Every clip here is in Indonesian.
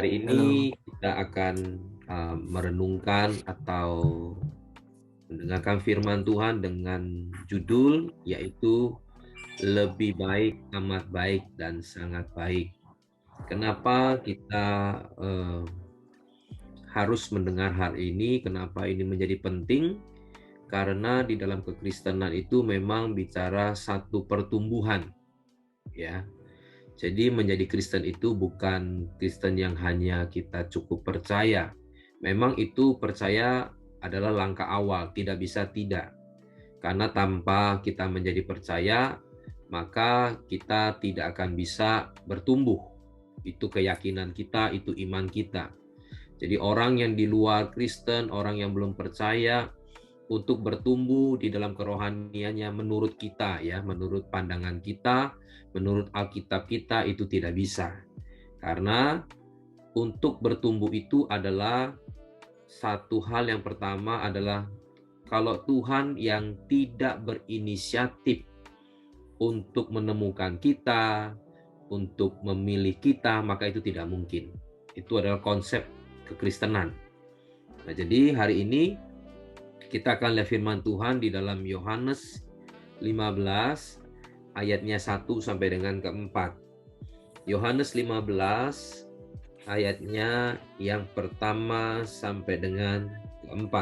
Hari Halo. ini kita akan merenungkan atau mendengarkan firman Tuhan dengan judul yaitu lebih baik, amat baik, dan sangat baik. Kenapa kita harus mendengar hal ini? Kenapa ini menjadi penting? Karena di dalam kekristenan itu memang bicara satu pertumbuhan, ya. Jadi menjadi Kristen itu bukan Kristen yang hanya kita cukup percaya. Memang itu percaya adalah langkah awal, tidak bisa tidak. Karena tanpa kita menjadi percaya, maka kita tidak akan bisa bertumbuh. Itu keyakinan kita, itu iman kita. Jadi orang yang di luar Kristen, orang yang belum percaya, untuk bertumbuh di dalam kerohaniannya menurut kita, ya, menurut pandangan kita, menurut Alkitab kita itu tidak bisa. Karena untuk bertumbuh itu adalah satu hal yang pertama adalah kalau Tuhan yang tidak berinisiatif untuk menemukan kita, untuk memilih kita, maka itu tidak mungkin. Itu adalah konsep kekristenan. Nah, jadi hari ini kita akan lihat firman Tuhan di dalam Yohanes 15 ayatnya 1 sampai dengan ke-4. Yohanes 15 ayatnya yang pertama sampai dengan ke-4.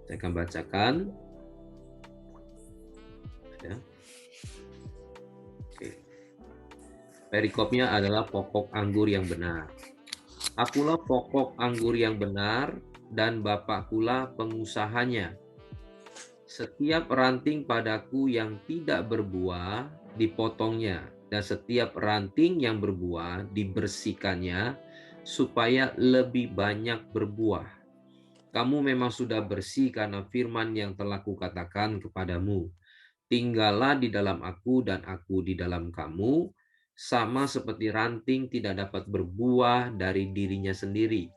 Saya akan bacakan. Ya. Oke. Perikopnya adalah pokok anggur yang benar. Akulah pokok anggur yang benar dan Bapakkulah pengusahanya. Setiap ranting padaku yang tidak berbuah dipotongnya, dan setiap ranting yang berbuah dibersihkannya supaya lebih banyak berbuah. Kamu memang sudah bersih karena firman yang telah kukatakan kepadamu. Tinggallah di dalam aku dan aku di dalam kamu, sama seperti ranting tidak dapat berbuah dari dirinya sendiri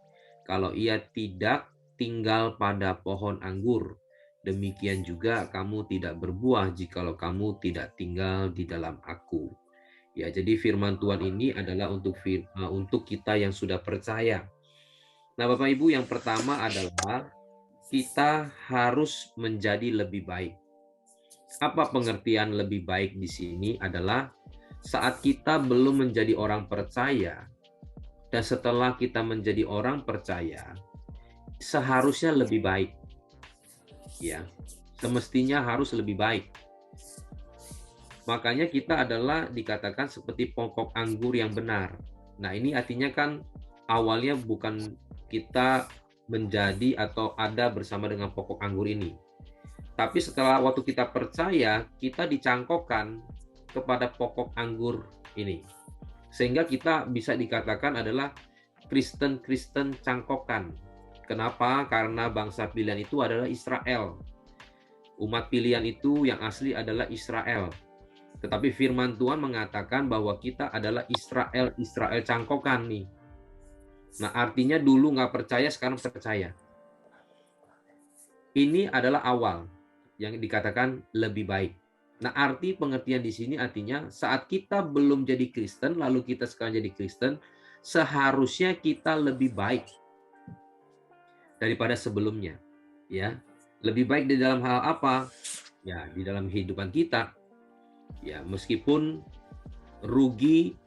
kalau ia tidak tinggal pada pohon anggur. Demikian juga kamu tidak berbuah jikalau kamu tidak tinggal di dalam aku. Ya, jadi firman Tuhan ini adalah untuk kita yang sudah percaya. Nah, Bapak Ibu, yang pertama adalah kita harus menjadi lebih baik. Apa pengertian lebih baik di sini adalah saat kita belum menjadi orang percaya dan setelah kita menjadi orang percaya, seharusnya lebih baik. Ya, semestinya harus lebih baik. Makanya kita adalah dikatakan seperti pokok anggur yang benar. Nah, ini artinya kan awalnya bukan kita menjadi atau ada bersama dengan pokok anggur ini. Tapi setelah waktu kita percaya, kita dicangkokkan kepada pokok anggur ini. Sehingga kita bisa dikatakan adalah Kristen-Kristen cangkokan. Kenapa? Karena bangsa pilihan itu adalah Israel. Umat pilihan itu yang asli adalah Israel. Tetapi firman Tuhan mengatakan bahwa kita adalah Israel cangkokan nih. Nah, artinya dulu nggak percaya, sekarang percaya. Ini adalah awal yang dikatakan lebih baik. Nah, arti pengertian di sini artinya saat kita belum jadi Kristen, lalu kita sekarang jadi Kristen, seharusnya kita lebih baik daripada sebelumnya. Ya, lebih baik di dalam hal apa? Ya, di dalam kehidupan kita. Ya, meskipun rugi,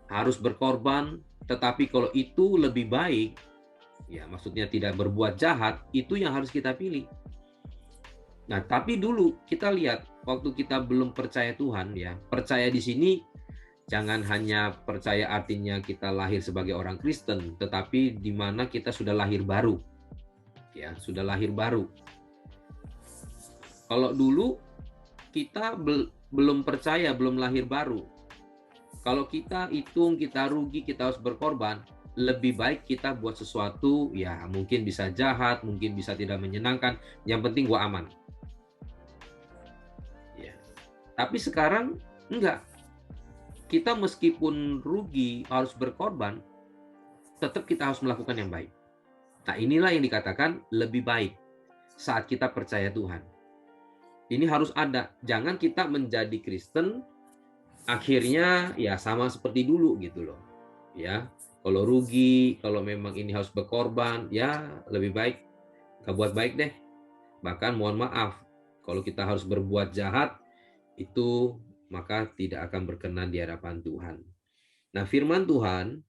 harus berkorban, tetapi kalau itu lebih baik, ya maksudnya tidak berbuat jahat, itu yang harus kita pilih. Nah, tapi dulu kita lihat waktu kita belum percaya Tuhan, ya, percaya di sini jangan hanya percaya artinya kita lahir sebagai orang Kristen, tetapi di mana kita sudah lahir baru. Ya, sudah lahir baru. Kalau dulu kita belum percaya, belum lahir baru. Kalau kita hitung, kita rugi, kita harus berkorban, lebih baik kita buat sesuatu, ya mungkin bisa jahat, mungkin bisa tidak menyenangkan, yang penting gua aman. Ya. Tapi sekarang enggak. Kita meskipun rugi, harus berkorban, tetap kita harus melakukan yang baik. Nah, inilah yang dikatakan lebih baik saat kita percaya Tuhan. Ini harus ada. Jangan kita menjadi Kristen, akhirnya ya sama seperti dulu gitu loh. Ya, kalau rugi, kalau memang ini harus berkorban, ya lebih baik nggak buat baik deh. Bahkan mohon maaf, kalau kita harus berbuat jahat, itu maka tidak akan berkenan di hadapan Tuhan. Nah, firman Tuhan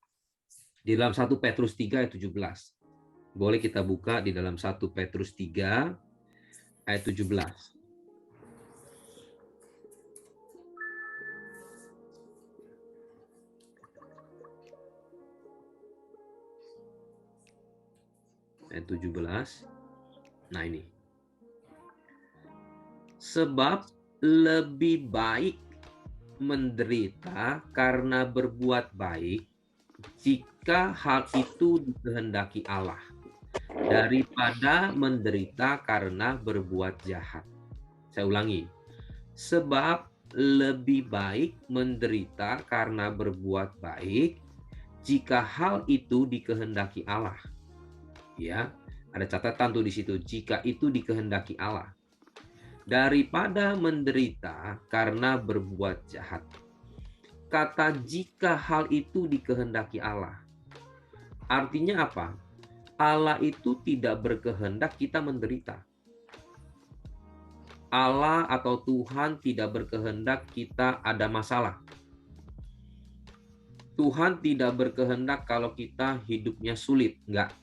di dalam 1 Petrus 3 ayat 17. Boleh kita buka di dalam 1 Petrus 3 ayat 17. Ayat 17. Nah ini. Sebab lebih baik menderita karena berbuat baik jika hal itu dikehendaki Allah daripada menderita karena berbuat jahat. Saya ulangi. Sebab lebih baik menderita karena berbuat baik jika hal itu dikehendaki Allah. Ya, ada catatan tuh di situ, jika itu dikehendaki Allah daripada menderita karena berbuat jahat. Kata jika hal itu dikehendaki Allah. Artinya apa? Allah itu tidak berkehendak kita menderita. Allah atau Tuhan tidak berkehendak kita ada masalah. Tuhan tidak berkehendak kalau kita hidupnya sulit, enggak.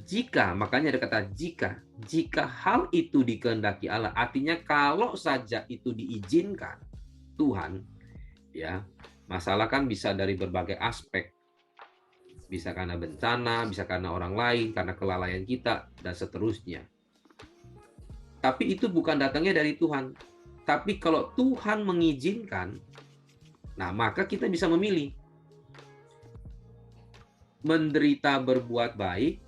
Jika, makanya ada kata jika hal itu dikehendaki Allah, artinya kalau saja itu diizinkan Tuhan, ya, masalah kan bisa dari berbagai aspek. Bisa karena bencana, bisa karena orang lain, karena kelalaian kita, dan seterusnya. Tapi itu bukan datangnya dari Tuhan. Tapi kalau Tuhan mengizinkan, nah maka kita bisa memilih. Menderita berbuat baik,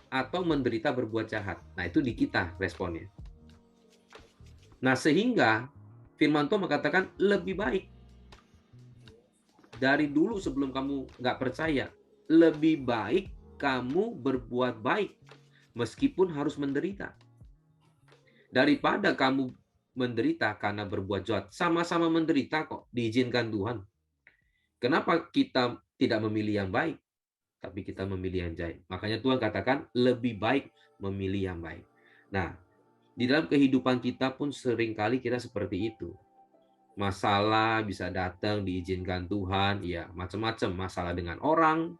atau menderita berbuat jahat. Nah itu di kita responnya. Nah sehingga firman Tuhan mengatakan lebih baik. Dari dulu sebelum kamu nggak percaya, lebih baik kamu berbuat baik meskipun harus menderita. Daripada kamu menderita karena berbuat jahat. Sama-sama menderita kok, diizinkan Tuhan. Kenapa kita tidak memilih yang baik, tapi kita memilih yang jahat? Makanya Tuhan katakan lebih baik memilih yang baik. Nah, di dalam kehidupan kita pun seringkali kita seperti itu. Masalah bisa datang diizinkan Tuhan, ya macam-macam. Masalah dengan orang,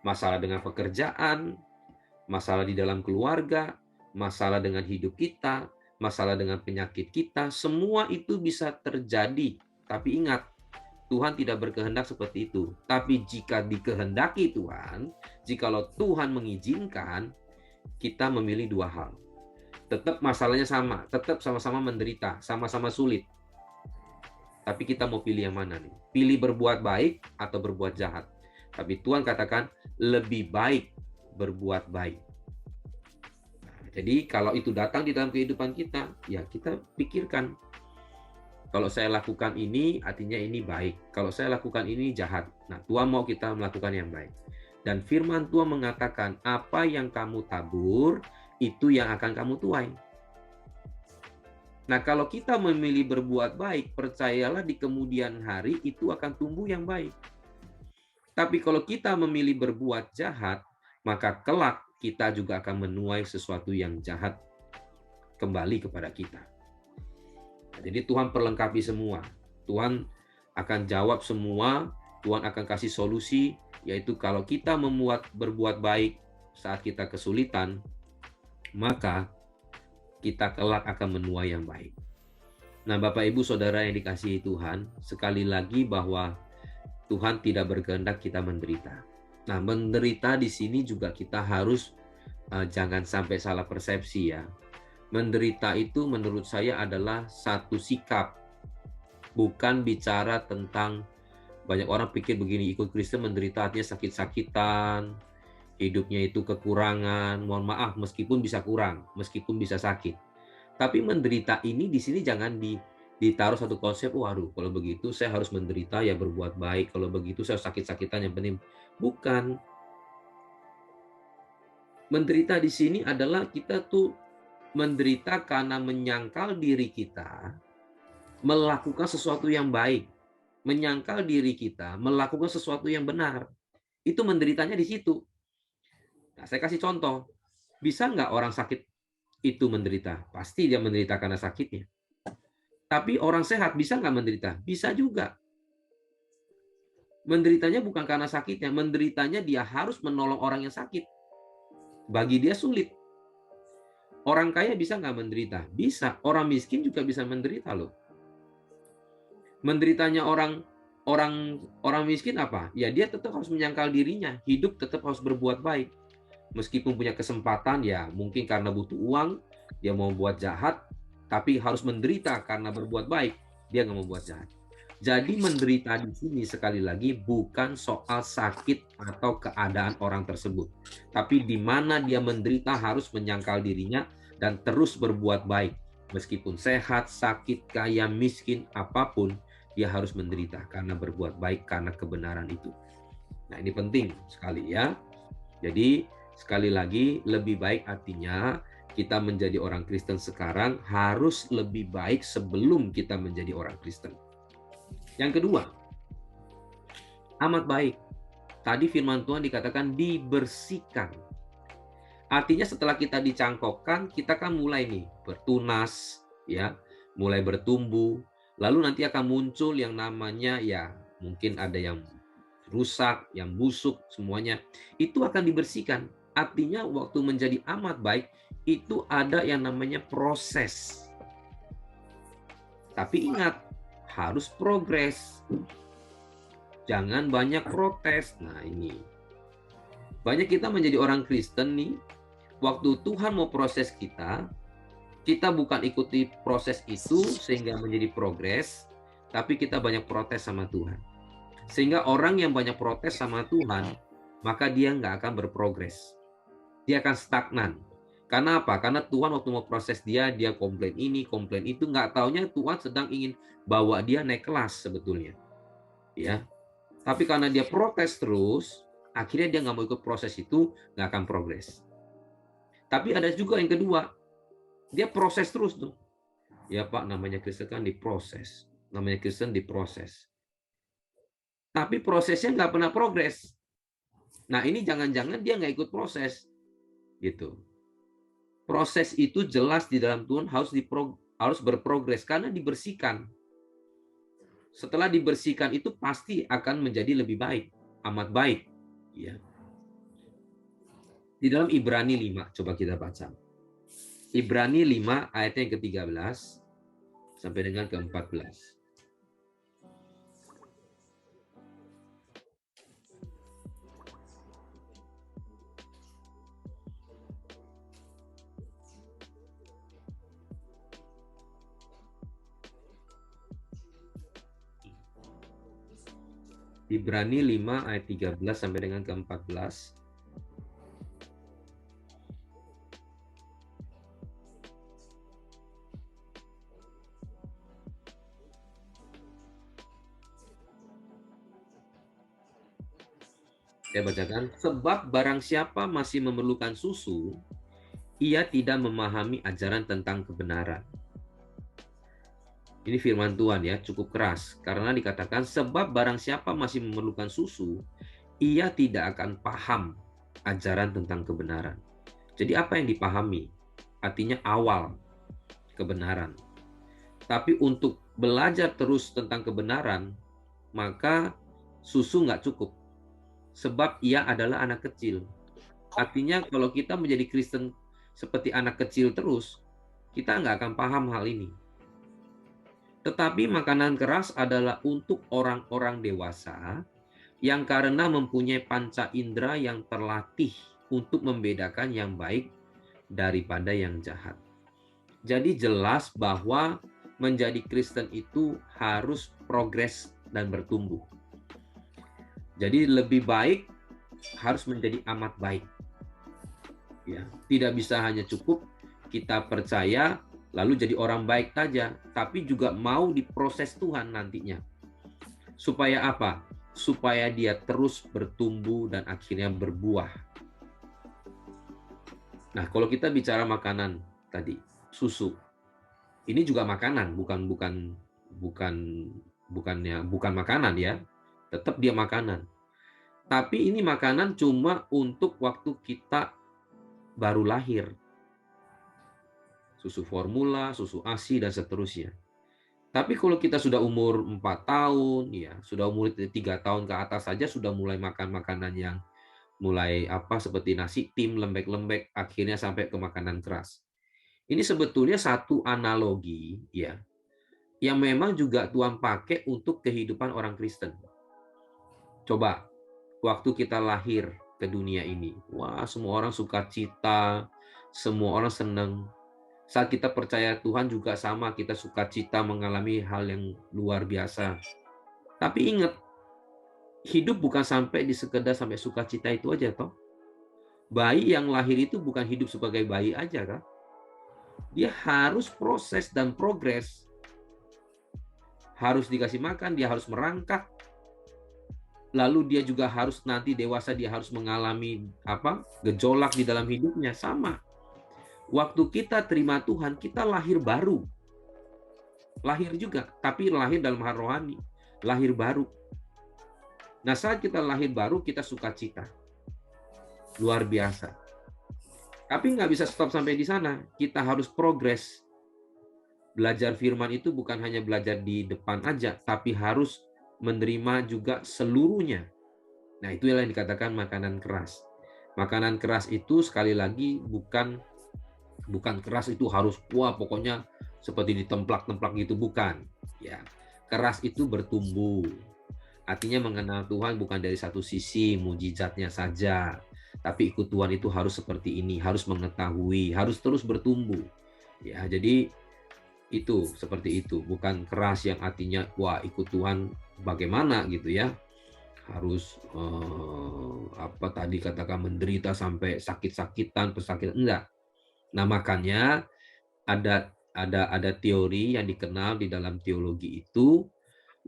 masalah dengan pekerjaan, masalah di dalam keluarga, masalah dengan hidup kita, masalah dengan penyakit kita, semua itu bisa terjadi. Tapi ingat, Tuhan tidak berkehendak seperti itu. Tapi jika dikehendaki Tuhan, jikalau Tuhan mengizinkan, kita memilih dua hal. Tetap masalahnya sama, tetap sama-sama menderita, sama-sama sulit. Tapi kita mau pilih yang mana nih? Pilih berbuat baik atau berbuat jahat? Tapi Tuhan katakan lebih baik berbuat baik. Jadi kalau itu datang di dalam kehidupan kita, ya kita pikirkan. Kalau saya lakukan ini, artinya ini baik. Kalau saya lakukan ini jahat. Nah, Tuhan mau kita melakukan yang baik. Dan firman Tuhan mengatakan, apa yang kamu tabur, itu yang akan kamu tuai. Nah, kalau kita memilih berbuat baik, percayalah di kemudian hari itu akan tumbuh yang baik. Tapi kalau kita memilih berbuat jahat, maka kelak kita juga akan menuai sesuatu yang jahat kembali kepada kita. Jadi Tuhan perlengkapi semua. Tuhan akan jawab semua, Tuhan akan kasih solusi, yaitu kalau kita berbuat baik saat kita kesulitan, maka kita kelak akan menuai yang baik. Nah, Bapak Ibu Saudara yang dikasihi Tuhan, sekali lagi bahwa Tuhan tidak berkehendak kita menderita. Nah, menderita di sini juga kita harus jangan sampai salah persepsi ya. Menderita itu menurut saya adalah satu sikap. Bukan bicara tentang banyak orang pikir begini, ikut Kristen menderita artinya sakit-sakitan, hidupnya itu kekurangan, mohon maaf meskipun bisa kurang, meskipun bisa sakit. Tapi menderita ini di sini jangan ditaruh satu konsep, waduh kalau begitu saya harus menderita ya berbuat baik, kalau begitu saya sakit-sakitan yang penting. Bukan. Menderita di sini adalah kita tuh menderita karena menyangkal diri kita melakukan sesuatu yang baik. menyangkal diri kita melakukan sesuatu yang benar. Itu menderitanya di situ. Nah, saya kasih contoh. Bisa nggak orang sakit itu menderita? Pasti dia menderita karena sakitnya. Tapi orang sehat bisa nggak menderita? Bisa juga. Menderitanya bukan karena sakitnya, menderitanya dia harus menolong orang yang sakit. Bagi dia sulit. Orang kaya bisa nggak menderita? Bisa. Orang miskin juga bisa menderita loh. Menderitanya orang orang miskin apa? Ya dia tetap harus menyangkal dirinya, hidup tetap harus berbuat baik. Meskipun punya kesempatan, ya mungkin karena butuh uang, dia mau buat jahat, tapi harus menderita karena berbuat baik, dia nggak mau buat jahat. Jadi menderita di sini sekali lagi bukan soal sakit atau keadaan orang tersebut, tapi di mana dia menderita harus menyangkal dirinya dan terus berbuat baik. Meskipun sehat, sakit, kaya, miskin, apapun, dia harus menderita karena berbuat baik karena kebenaran itu. Nah, ini penting sekali ya. Jadi sekali lagi lebih baik artinya kita menjadi orang Kristen sekarang harus lebih baik sebelum kita menjadi orang Kristen. Yang kedua, amat baik. Tadi firman Tuhan dikatakan dibersihkan. Artinya setelah kita dicangkokkan, kita kan mulai nih bertunas, ya, mulai bertumbuh. Lalu nanti akan muncul yang namanya ya mungkin ada yang rusak, yang busuk, semuanya itu akan dibersihkan. Artinya waktu menjadi amat baik itu ada yang namanya proses. Tapi ingat, harus progres. Jangan banyak protes. Nah, ini. Banyak kita menjadi orang Kristen nih, waktu Tuhan mau proses kita bukan ikuti proses itu sehingga menjadi progres, tapi kita banyak protes sama Tuhan. Sehingga orang yang banyak protes sama Tuhan, maka dia nggak akan berprogres. Dia akan stagnan. Karena apa? Karena Tuhan waktu mau proses dia komplain ini, komplain itu, nggak taunya Tuhan sedang ingin bawa dia naik kelas sebetulnya. Ya, tapi karena dia protes terus, akhirnya dia nggak mau ikut proses itu, nggak akan progres. Tapi ada juga yang kedua, dia proses terus tuh. Ya Pak, namanya Kristen kan diproses. Namanya Kristen diproses. Tapi prosesnya nggak pernah progres. Nah, ini jangan-jangan dia nggak ikut proses. Gitu. Proses itu jelas di dalam Tuhan harus berprogres karena dibersihkan. Setelah dibersihkan itu pasti akan menjadi lebih baik, amat baik. Ya. Di dalam Ibrani 5, coba kita baca. Ibrani 5 ayatnya yang ke-13 sampai dengan ke-14. Ibrani 5 ayat 13 sampai dengan ke-14. Saya bacakan, sebab barang siapa masih memerlukan susu, ia tidak memahami ajaran tentang kebenaran. Ini firman Tuhan ya, cukup keras. Karena dikatakan, sebab barang siapa masih memerlukan susu, ia tidak akan paham ajaran tentang kebenaran. Jadi apa yang dipahami? Artinya awal kebenaran. Tapi untuk belajar terus tentang kebenaran, maka susu nggak cukup. Sebab ia adalah anak kecil. Artinya kalau kita menjadi Kristen seperti anak kecil terus, kita nggak akan paham hal ini. Tetapi makanan keras adalah untuk orang-orang dewasa yang karena mempunyai panca indera yang terlatih untuk membedakan yang baik daripada yang jahat. Jadi jelas bahwa menjadi Kristen itu harus progres dan bertumbuh. Jadi lebih baik harus menjadi amat baik. Ya, tidak bisa hanya cukup kita percaya lalu jadi orang baik saja, tapi juga mau diproses Tuhan nantinya. Supaya apa? Supaya dia terus bertumbuh dan akhirnya berbuah. Nah, kalau kita bicara makanan tadi, susu. Ini juga makanan, bukan bukan makanan ya, tetap dia makanan. Tapi ini makanan cuma untuk waktu kita baru lahir. Susu formula, susu ASI, dan seterusnya. Tapi kalau kita sudah umur 4 tahun, ya sudah umur 3 tahun ke atas saja sudah mulai makan makanan yang mulai seperti nasi tim, lembek-lembek, akhirnya sampai ke makanan keras. Ini sebetulnya satu analogi ya yang memang juga Tuhan pakai untuk kehidupan orang Kristen. Coba waktu kita lahir ke dunia ini, wah semua orang sukacita, semua orang senang. Saat kita percaya Tuhan juga sama, kita sukacita mengalami hal yang luar biasa. Tapi ingat, hidup bukan sampai di sekedar sampai sukacita itu aja toh. Bayi yang lahir itu bukan hidup sebagai bayi aja kan. Dia harus proses dan progres. Harus dikasih makan, dia harus merangkak. Lalu dia juga harus nanti dewasa, dia harus mengalami gejolak di dalam hidupnya. Sama. Waktu kita terima Tuhan, kita lahir baru. Lahir juga, tapi lahir dalam hal rohani. Lahir baru. Nah, saat kita lahir baru, kita sukacita. Luar biasa. Tapi nggak bisa stop sampai di sana. Kita harus progres. Belajar firman itu bukan hanya belajar di depan aja, tapi harus menerima juga seluruhnya. Nah, itu yang dikatakan makanan keras. Makanan keras itu sekali lagi bukan keras itu harus pokoknya seperti ditemplak-templak gitu, bukan. Ya, keras itu bertumbuh. Artinya mengenal Tuhan bukan dari satu sisi mujizatnya saja, tapi ikut Tuhan itu harus seperti ini, harus mengetahui, harus terus bertumbuh. Ya, jadi itu seperti itu, bukan keras yang artinya ikut Tuhan bagaimana gitu ya. Harus tadi katakan menderita sampai sakit-sakitan, pesakitan, enggak. Nah, makanya ada teori yang dikenal di dalam teologi itu,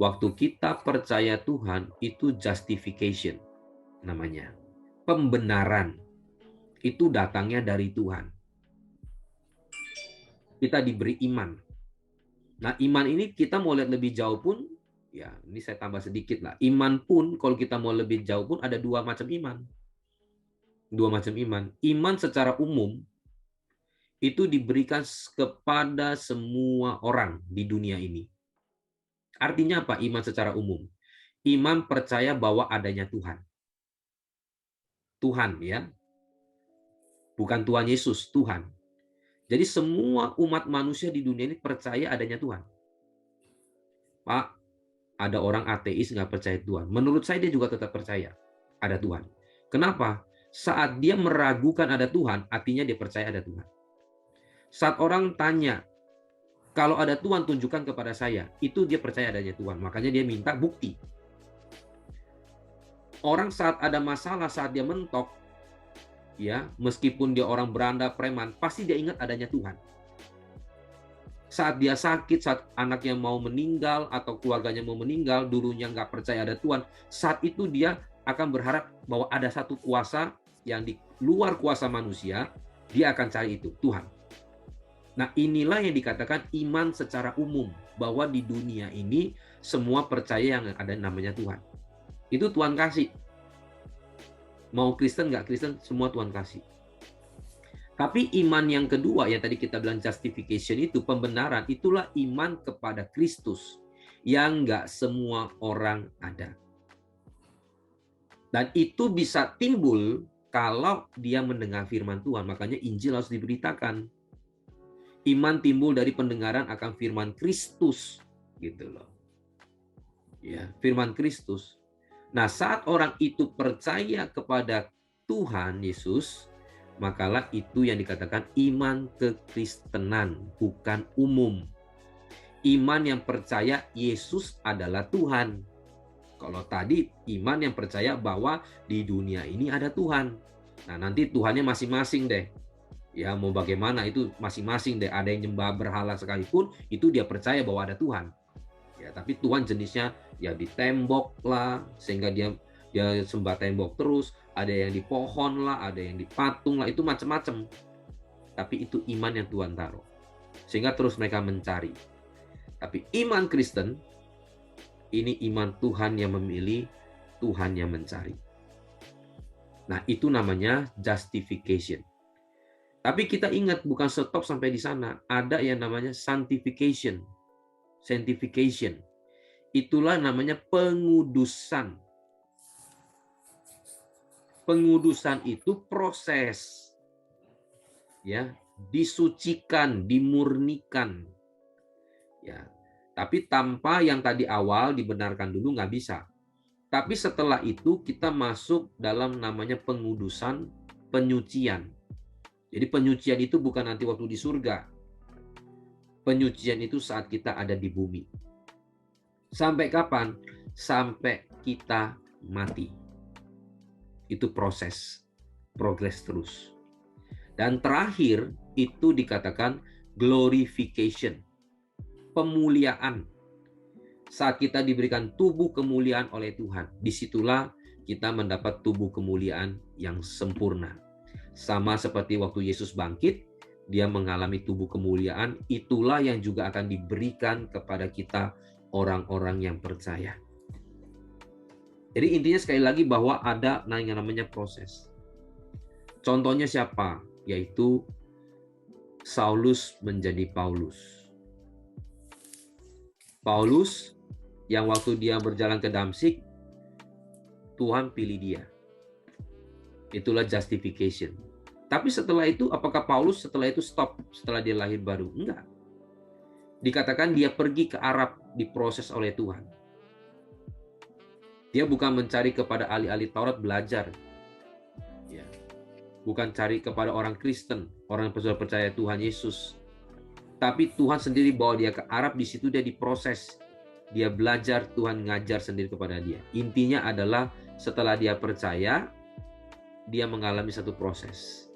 waktu kita percaya Tuhan itu justification namanya. Pembenaran itu datangnya dari Tuhan. Kita diberi iman. Nah, iman ini kita mau lihat lebih jauh pun, ya ini saya tambah sedikit lah. Iman pun kalau kita mau lebih jauh pun ada dua macam iman. Dua macam iman. Iman secara umum itu diberikan kepada semua orang di dunia ini. Artinya apa? Iman secara umum. Iman percaya bahwa adanya Tuhan. Tuhan ya. Bukan Tuhan Yesus, Tuhan. Jadi semua umat manusia di dunia ini percaya adanya Tuhan. Pak, ada orang ateis nggak percaya Tuhan. Menurut saya dia juga tetap percaya ada Tuhan. Kenapa? Saat dia meragukan ada Tuhan, artinya dia percaya ada Tuhan. Saat orang tanya, kalau ada Tuhan tunjukkan kepada saya, itu dia percaya adanya Tuhan. Makanya dia minta bukti. Orang saat ada masalah, saat dia mentok, ya, meskipun dia orang beranda, preman, pasti dia ingat adanya Tuhan. Saat dia sakit, saat anaknya mau meninggal atau keluarganya mau meninggal, dulunya nggak percaya ada Tuhan, saat itu dia akan berharap bahwa ada satu kuasa yang di luar kuasa manusia, dia akan cari itu, Tuhan. Nah, inilah yang dikatakan iman secara umum, bahwa di dunia ini semua percaya yang ada namanya Tuhan. Itu Tuhan kasih. Mau Kristen nggak Kristen, semua Tuhan kasih. Tapi iman yang kedua, yang tadi kita bilang justification itu, pembenaran, itulah iman kepada Kristus, yang nggak semua orang ada. Dan itu bisa timbul kalau dia mendengar firman Tuhan, makanya Injil harus diberitakan. Iman timbul dari pendengaran akan firman Kristus, gitu loh. Ya, firman Kristus. Nah, saat orang itu percaya kepada Tuhan Yesus, makalah itu yang dikatakan iman kekristenan, bukan umum. Iman yang percaya Yesus adalah Tuhan. Kalau tadi iman yang percaya bahwa di dunia ini ada Tuhan. Nah, nanti Tuhannya masing-masing deh. Ya, mau bagaimana itu masing-masing deh. Ada yang nyembah berhala sekalipun, itu dia percaya bahwa ada Tuhan. Ya, tapi Tuhan jenisnya ya di tembok lah, sehingga dia sembah tembok terus. Ada yang di pohon lah, ada yang di patung lah, itu macam-macam. Tapi itu iman yang Tuhan taruh. Sehingga terus mereka mencari. Tapi iman Kristen Ini iman Tuhan yang memilih, Tuhan yang mencari. Nah, itu namanya justification. Tapi kita ingat, bukan stop sampai di sana. Ada yang namanya sanctification. Sanctification. Itulah namanya pengudusan. Pengudusan itu proses, ya, disucikan, dimurnikan, ya. Tapi tanpa yang tadi awal dibenarkan dulu nggak bisa. Tapi setelah itu kita masuk dalam namanya pengudusan, penyucian. Jadi penyucian itu bukan nanti waktu di surga. Penyucian itu saat kita ada di bumi. Sampai kapan? Sampai kita mati. Itu proses, progres terus. Dan terakhir itu dikatakan glorification, pemuliaan. Saat kita diberikan tubuh kemuliaan oleh Tuhan, disitulah kita mendapat tubuh kemuliaan yang sempurna. Sama seperti waktu Yesus bangkit, dia mengalami tubuh kemuliaan, itulah yang juga akan diberikan kepada kita orang-orang yang percaya. Jadi intinya sekali lagi bahwa ada yang namanya proses. Contohnya siapa? Yaitu Saulus menjadi Paulus. Paulus yang waktu dia berjalan ke Damsyik, Tuhan pilih dia. Itulah justification. Tapi setelah itu, apakah Paulus setelah itu stop setelah dia lahir baru? Enggak. Dikatakan dia pergi ke Arab, diproses oleh Tuhan. Dia bukan mencari kepada ahli-ahli Taurat belajar. Ya. Bukan cari kepada orang Kristen, orang yang sudah percaya Tuhan Yesus. Tapi Tuhan sendiri bawa dia ke Arab, di situ dia diproses. Dia belajar, Tuhan ngajar sendiri kepada dia. Intinya adalah setelah dia percaya, dia mengalami satu proses.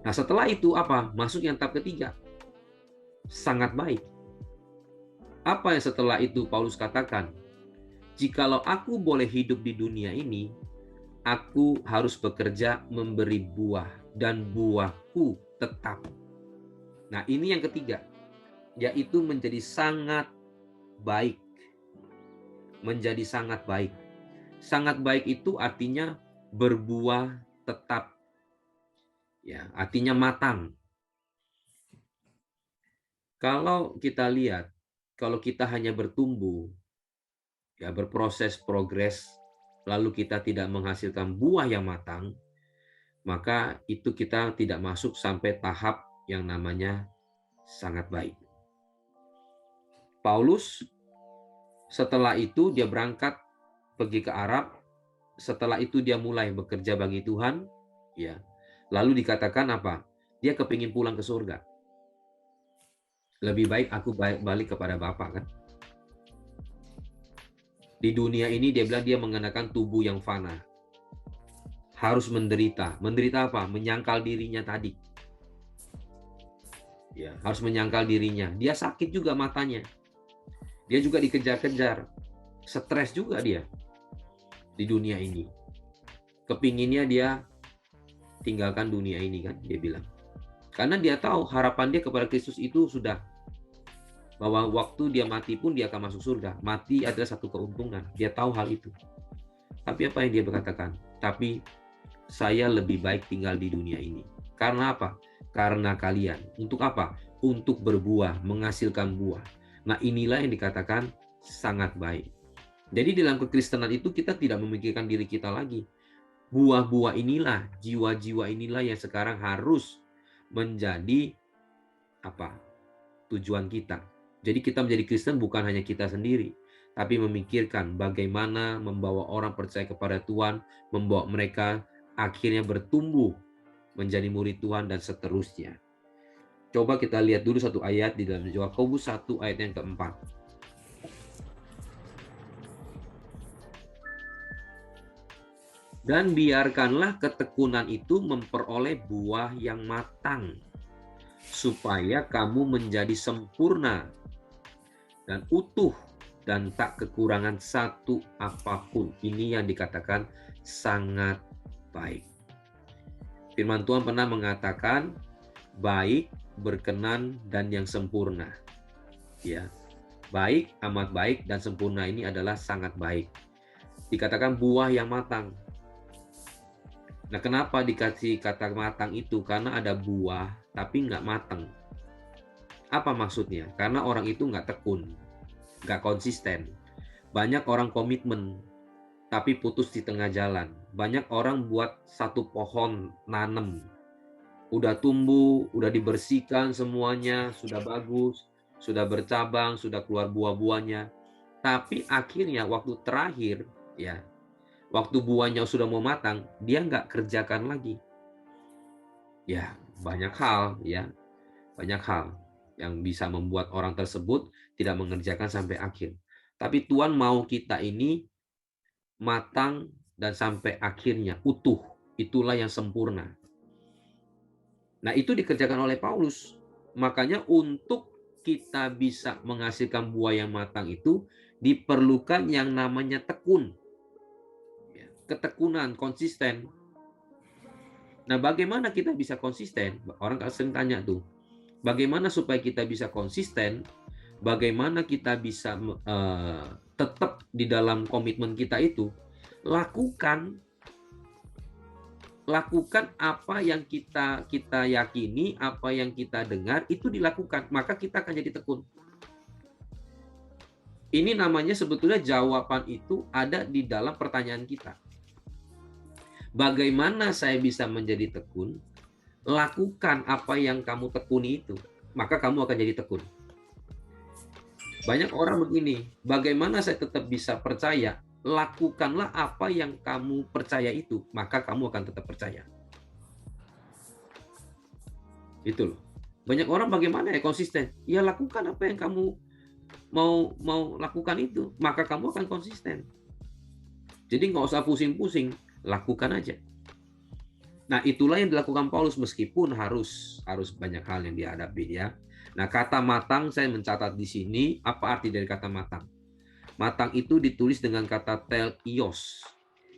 Nah setelah itu apa? Masuk yang tahap ketiga. Sangat baik. Apa yang setelah itu Paulus katakan? Jikalau aku boleh hidup di dunia ini, aku harus bekerja memberi buah, dan buahku tetap. Nah ini yang ketiga, yaitu menjadi sangat baik. Menjadi sangat baik. Sangat baik itu artinya berbuah tetap. Ya, artinya matang. Kalau kita lihat, kalau kita hanya bertumbuh, ya berproses progres, lalu kita tidak menghasilkan buah yang matang, maka itu kita tidak masuk sampai tahap yang namanya sangat baik. Paulus setelah itu dia berangkat pergi ke Arab, setelah itu dia mulai bekerja bagi Tuhan, ya. Lalu dikatakan apa? Dia kepingin pulang ke surga. Lebih baik aku balik kepada Bapa, kan? Di dunia ini dia bilang dia mengenakan tubuh yang fana. Harus menderita. Menderita apa? Menyangkal dirinya tadi. Ya, harus menyangkal dirinya. Dia sakit juga matanya. Dia juga dikejar-kejar. Stres juga dia di dunia ini. Kepinginnya dia tinggalkan dunia ini, kan, dia bilang. Karena dia tahu harapan dia kepada Kristus itu sudah, bahwa waktu dia mati pun dia akan masuk surga. Mati adalah satu keuntungan. Dia tahu hal itu. Tapi apa yang dia berkatakan? Tapi saya lebih baik tinggal di dunia ini. Karena apa? Karena kalian. Untuk apa? Untuk berbuah, menghasilkan buah. Nah inilah yang dikatakan sangat baik. Jadi dalam kekristenan itu kita tidak memikirkan diri kita lagi. Buah-buah inilah, jiwa-jiwa inilah yang sekarang harus menjadi apa? Tujuan kita. Jadi kita menjadi Kristen bukan hanya kita sendiri, tapi memikirkan bagaimana membawa orang percaya kepada Tuhan, membawa mereka akhirnya bertumbuh menjadi murid Tuhan dan seterusnya. Coba kita lihat dulu satu ayat di dalam Yakobus 1 ayat yang keempat. Dan biarkanlah ketekunan itu memperoleh buah yang matang, supaya kamu menjadi sempurna dan utuh dan tak kekurangan satu apapun. Ini yang dikatakan sangat baik. Firman Tuhan pernah mengatakan baik, berkenan, dan yang sempurna. Ya. Baik, amat baik, dan sempurna ini adalah sangat baik. Dikatakan buah yang matang. Nah, kenapa dikasih kata matang itu? Karena ada buah, tapi nggak matang. Apa maksudnya? Karena orang itu nggak tekun, nggak konsisten. Banyak orang komitmen, tapi putus di tengah jalan. Banyak orang buat satu pohon nanam, udah tumbuh, udah dibersihkan semuanya, sudah bagus, sudah bercabang, sudah keluar buah-buahnya. Tapi akhirnya waktu terakhir, ya, waktu buahnya sudah mau matang, dia nggak kerjakan lagi. Ya, banyak hal, ya, banyak hal yang bisa membuat orang tersebut tidak mengerjakan sampai akhir. Tapi Tuhan mau kita ini matang dan sampai akhirnya utuh. Itulah yang sempurna. Nah, itu dikerjakan oleh Paulus. Makanya untuk kita bisa menghasilkan buah yang matang itu diperlukan yang namanya tekun. Ketekunan, konsisten. Nah, bagaimana kita bisa konsisten? Orang sering tanya tuh, bagaimana supaya kita bisa konsisten? Bagaimana kita bisa tetap di dalam komitmen kita itu? Lakukan apa yang kita yakini, apa yang kita dengar itu dilakukan, maka kita akan jadi tekun. Ini namanya sebetulnya jawaban itu ada di dalam pertanyaan kita. Bagaimana saya bisa menjadi tekun? Lakukan apa yang kamu tekuni itu, maka kamu akan jadi tekun. Banyak orang begini, bagaimana saya tetap bisa percaya? Lakukanlah apa yang kamu percaya itu, maka kamu akan tetap percaya. Itu loh. Banyak orang bagaimana ya konsisten? Ya lakukan apa yang kamu mau lakukan itu, maka kamu akan konsisten. Jadi nggak usah pusing-pusing, lakukan aja. Nah, itulah yang dilakukan Paulus meskipun harus banyak hal yang dihadapi ya. Nah, kata matang saya mencatat di sini, apa arti dari kata matang? Matang itu ditulis dengan kata teleios,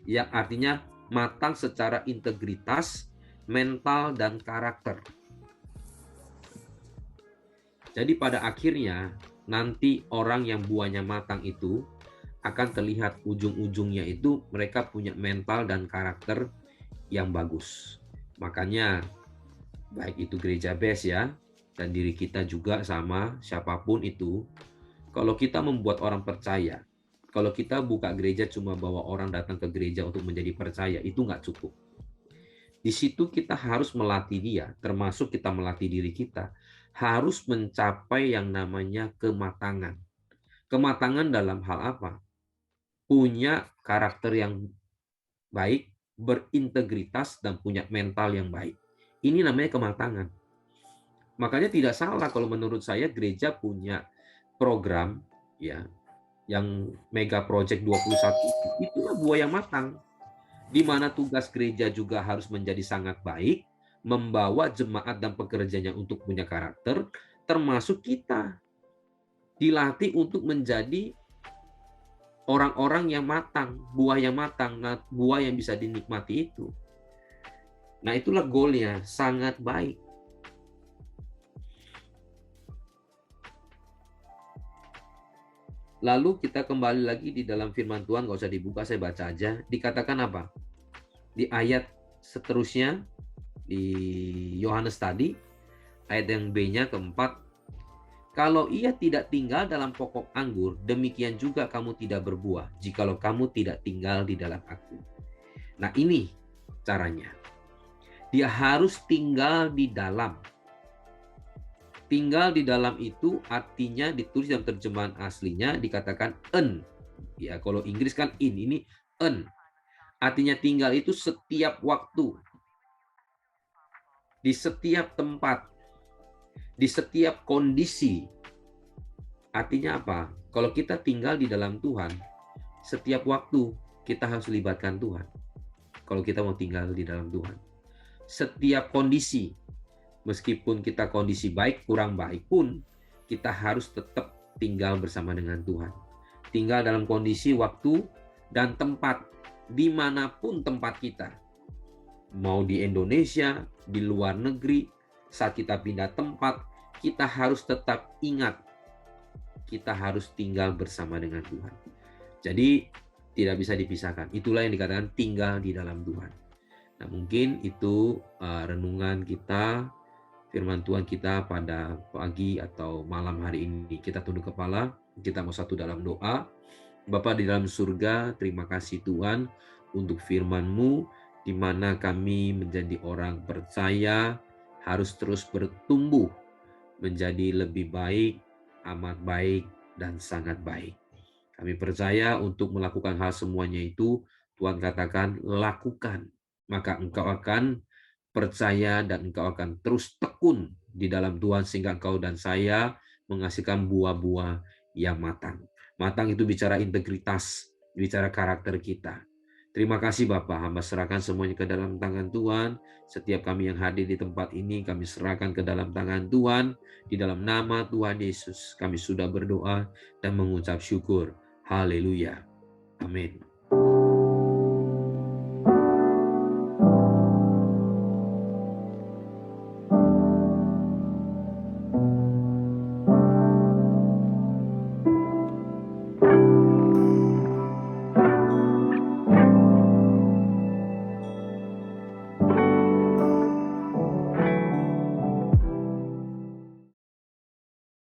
yang artinya matang secara integritas, mental, dan karakter. Jadi pada akhirnya, nanti orang yang buahnya matang itu akan terlihat ujung-ujungnya itu mereka punya mental dan karakter yang bagus. Makanya, baik itu gereja base ya, dan diri kita juga sama siapapun itu, kalau kita membuat orang percaya, kalau kita buka gereja cuma bawa orang datang ke gereja untuk menjadi percaya, itu nggak cukup. Di situ kita harus melatih dia, termasuk kita melatih diri kita, harus mencapai yang namanya kematangan. Kematangan dalam hal apa? Punya karakter yang baik, berintegritas, dan punya mental yang baik. Ini namanya kematangan. Makanya tidak salah kalau menurut saya gereja punya program ya yang mega project 21 itulah buah yang matang, di mana tugas gereja juga harus menjadi sangat baik, membawa jemaat dan pekerjanya untuk punya karakter, termasuk kita dilatih untuk menjadi orang-orang yang matang, buah yang matang, buah yang bisa dinikmati itu. Nah, itulah goalnya, sangat baik. Lalu kita kembali lagi di dalam firman Tuhan, nggak usah dibuka, saya baca aja. Dikatakan apa? Di ayat seterusnya, di Yohanes tadi, ayat yang B-nya keempat, kalau ia tidak tinggal dalam pokok anggur, demikian juga kamu tidak berbuah, jikalau kamu tidak tinggal di dalam aku. Nah, ini caranya. Dia harus tinggal di dalam. Tinggal di dalam itu artinya ditulis dalam terjemahan aslinya dikatakan en. Ya, kalau Inggris kan in, ini en. Artinya tinggal itu setiap waktu, di setiap tempat, di setiap kondisi. Artinya apa? Kalau kita tinggal di dalam Tuhan, setiap waktu kita harus libatkan Tuhan. Kalau kita mau tinggal di dalam Tuhan. Setiap kondisi, meskipun kita kondisi baik, kurang baik pun, kita harus tetap tinggal bersama dengan Tuhan. Tinggal dalam kondisi, waktu, dan tempat, dimanapun tempat kita. Mau di Indonesia, di luar negeri, saat kita pindah tempat, kita harus tetap ingat, kita harus tinggal bersama dengan Tuhan. Jadi tidak bisa dipisahkan. Itulah yang dikatakan tinggal di dalam Tuhan. Nah, mungkin itu renungan kita, firman Tuhan kita pada pagi atau malam hari ini. Kita tunduk kepala, kita mau satu dalam doa. Bapa di dalam surga, terima kasih Tuhan untuk firman-Mu, di mana kami menjadi orang percaya harus terus bertumbuh menjadi lebih baik, amat baik, dan sangat baik. Kami percaya untuk melakukan hal semuanya itu, Tuhan katakan, lakukan. Maka engkau akan percaya dan engkau akan terus tekun di dalam Tuhan sehingga engkau dan saya menghasilkan buah-buah yang matang. Matang itu bicara integritas, bicara karakter kita. Terima kasih Bapak, hamba serahkan semuanya ke dalam tangan Tuhan. Setiap kami yang hadir di tempat ini, kami serahkan ke dalam tangan Tuhan. Di dalam nama Tuhan Yesus, kami sudah berdoa dan mengucap syukur. Haleluya. Amin.